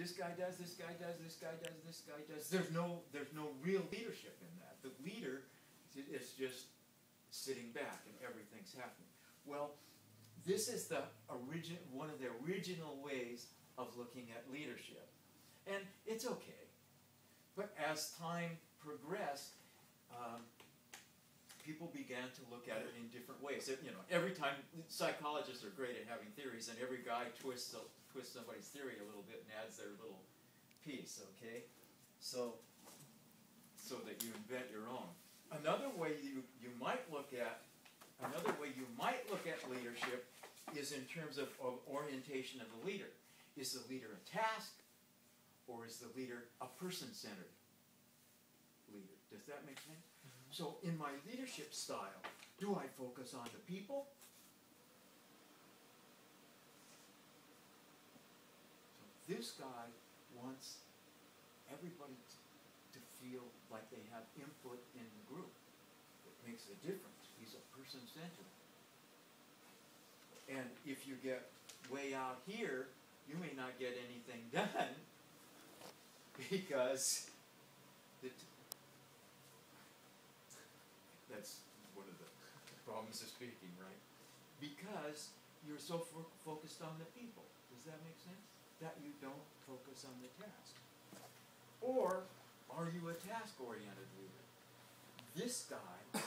this guy does, this guy does, this guy does, this guy does. There's no real leadership in that. The leader is just sitting back and everything's happening. Well, this is one of the original ways of looking at leadership. And it's okay. But as time progressed, people began to look at it in different ways. You know, every time, psychologists are great at having theories, and every guy twists somebody's theory a little bit and adds their little piece, okay? So that you invent your own. Another way you might look at leadership is in terms of orientation of the leader. Is the leader a task, or is the leader a person-centered leader? Does that make sense? Mm-hmm. So in my leadership style, do I focus on the people? So this guy wants everybody to feel like they have input in the group. It makes a difference. He's a person-centered. And if you get way out here, you may not get anything done because that's one of the problems of speaking, right? Because you're so focused on the people. Does that make sense? That you don't focus on the task. Or are you a task-oriented leader? This guy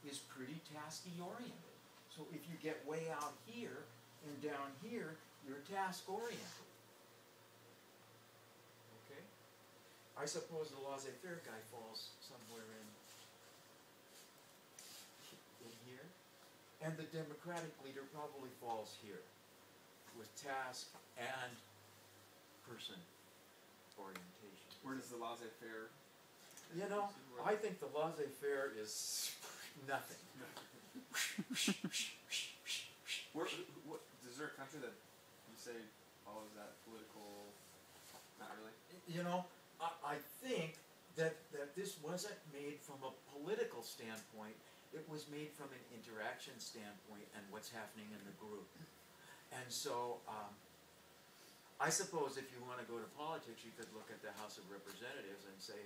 is pretty tasky-oriented. So if you get way out here and down here, you're task-oriented. Okay? I suppose the laissez-faire guy falls somewhere in here. And the democratic leader probably falls here with task and person orientation. Where does the laissez-faire? You know, I think the laissez-faire is nothing. Is there a country that you say follows that political? Not really. You know, I think that this wasn't made from a political standpoint. It was made from an interaction standpoint and what's happening in the group. And so, I suppose if you want to go to politics, you could look at the House of Representatives and say,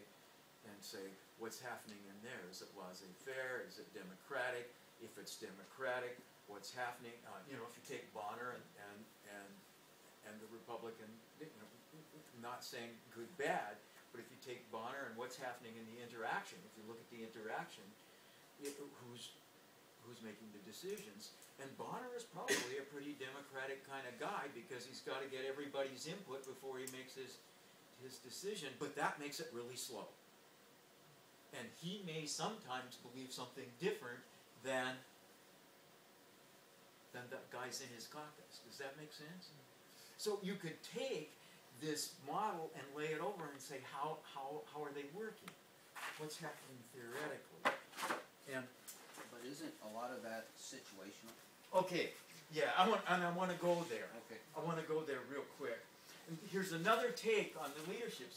what's happening in there? Is it laissez-faire? Is it democratic? If it's democratic, what's happening? You know, if you take Bonner and the Republican, you know, not saying good, bad, but if you take Bonner and what's happening in the interaction, if you look at the interaction, who's making the decisions? And Bonner is probably a pretty democratic kind of guy because he's got to get everybody's input before he makes his decision, but that makes it really slow. And he may sometimes believe something different than the guys in his caucus. Does that make sense? So you could take this model and lay it over and say, how are they working? What's happening theoretically? But isn't a lot of that situational? Okay, yeah, I want to go there. Okay. I want to go there real quick. And here's another take on the leadership